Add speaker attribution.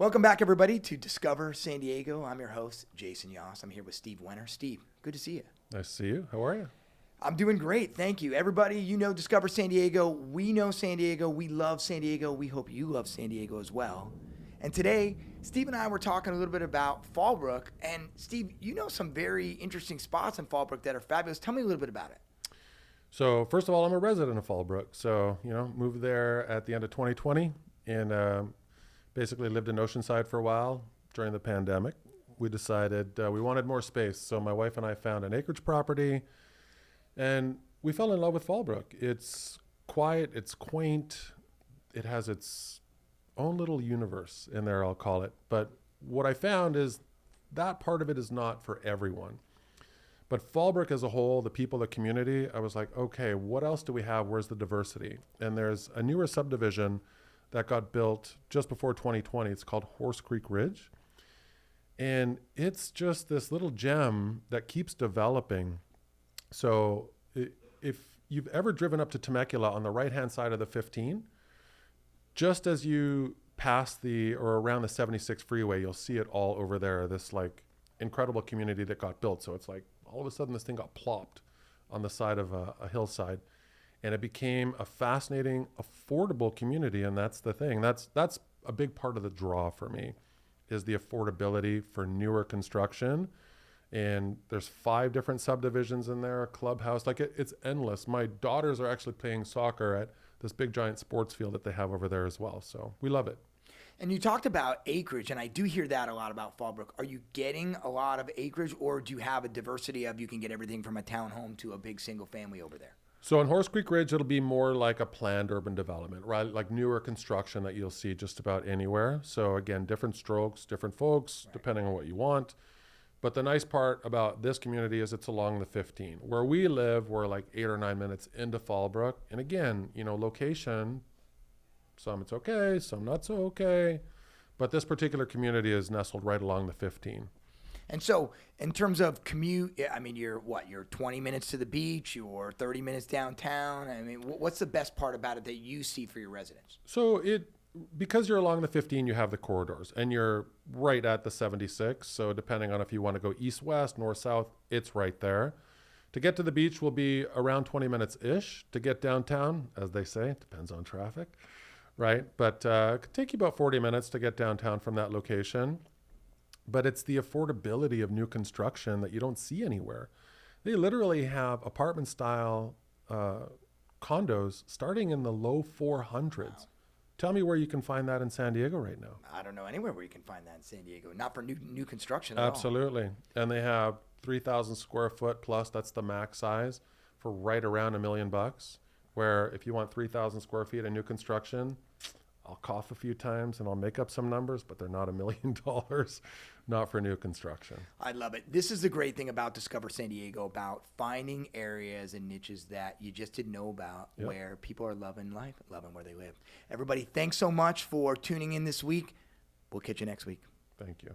Speaker 1: Welcome back, everybody, to Discover San Diego. I'm your host, Jason Yoss. I'm here with Steve Wener. Steve, good to see you.
Speaker 2: Nice to see you. How are you?
Speaker 1: I'm doing great. Thank you. Everybody, you know Discover San Diego. We know San Diego. We love San Diego. We hope you love San Diego as well. And today, Steve and I were talking a little bit about Fallbrook. And Steve, you know some very interesting spots in Fallbrook that are fabulous. Tell me a little bit about it.
Speaker 2: So first of all, I'm a resident of Fallbrook. So, moved there at the end of 2020 and basically lived in Oceanside for a while during the pandemic. We decided we wanted more space. So my wife and I found an acreage property and we fell in love with Fallbrook. It's quiet, it's quaint, it has its own little universe in there, I'll call it. But what I found is that part of it is not for everyone. But Fallbrook as a whole, the people, the community, I was like, okay, what else do we have? Where's the diversity? And there's a newer subdivision that got built just before 2020. It's called Horse Creek Ridge. And it's just this little gem that keeps developing. So if you've ever driven up to Temecula on the right-hand side of the 15, just as you pass or around the 76 freeway, you'll see it all over there, this like incredible community that got built. So it's like all of a sudden this thing got plopped on the side of a hillside. And it became a fascinating, affordable community. And that's the thing. That's a big part of the draw for me, is the affordability for newer construction. And there's 5 different subdivisions in there, a clubhouse, like it's endless. My daughters are actually playing soccer at this big giant sports field that they have over there as well. So we love it.
Speaker 1: And you talked about acreage, and I do hear that a lot about Fallbrook. Are you getting a lot of acreage, or do you have a diversity of you can get everything from a townhome to a big single family over there?
Speaker 2: So in Horse Creek Ridge, it'll be more like a planned urban development, right? Like newer construction that you'll see just about anywhere. So again, different strokes, different folks, right, depending on what you want. But the nice part about this community is it's along the 15. Where we live, we're like 8 or 9 minutes into Fallbrook. And again, location, some it's okay, some not so okay. But this particular community is nestled right along the 15.
Speaker 1: And so in terms of commute, I mean, you're 20 minutes to the beach, you're 30 minutes downtown. I mean, what's the best part about it that you see for your residents?
Speaker 2: So because you're along the 15, you have the corridors and you're right at the 76. So depending on if you want to go east-west, north-south, it's right there. To get to the beach will be around 20 minutes-ish. To get downtown, as they say, it depends on traffic, right? But it could take you about 40 minutes to get downtown from that location. But it's the affordability of new construction that you don't see anywhere. They literally have apartment-style condos starting in the low 400s. Wow. Tell me where you can find that in San Diego right now.
Speaker 1: I don't know anywhere where you can find that in San Diego. Not for new construction at all.
Speaker 2: Absolutely. And they have 3,000 square foot plus, that's the max size, for right around $1 million. Where if you want 3,000 square feet of new construction, I'll cough a few times and I'll make up some numbers, but they're not $1 million, not for new construction.
Speaker 1: I love it. This is the great thing about Discover San Diego, about finding areas and niches that you just didn't know about, yep, where people are loving life, loving where they live. Everybody, thanks so much for tuning in this week. We'll catch you next week.
Speaker 2: Thank you.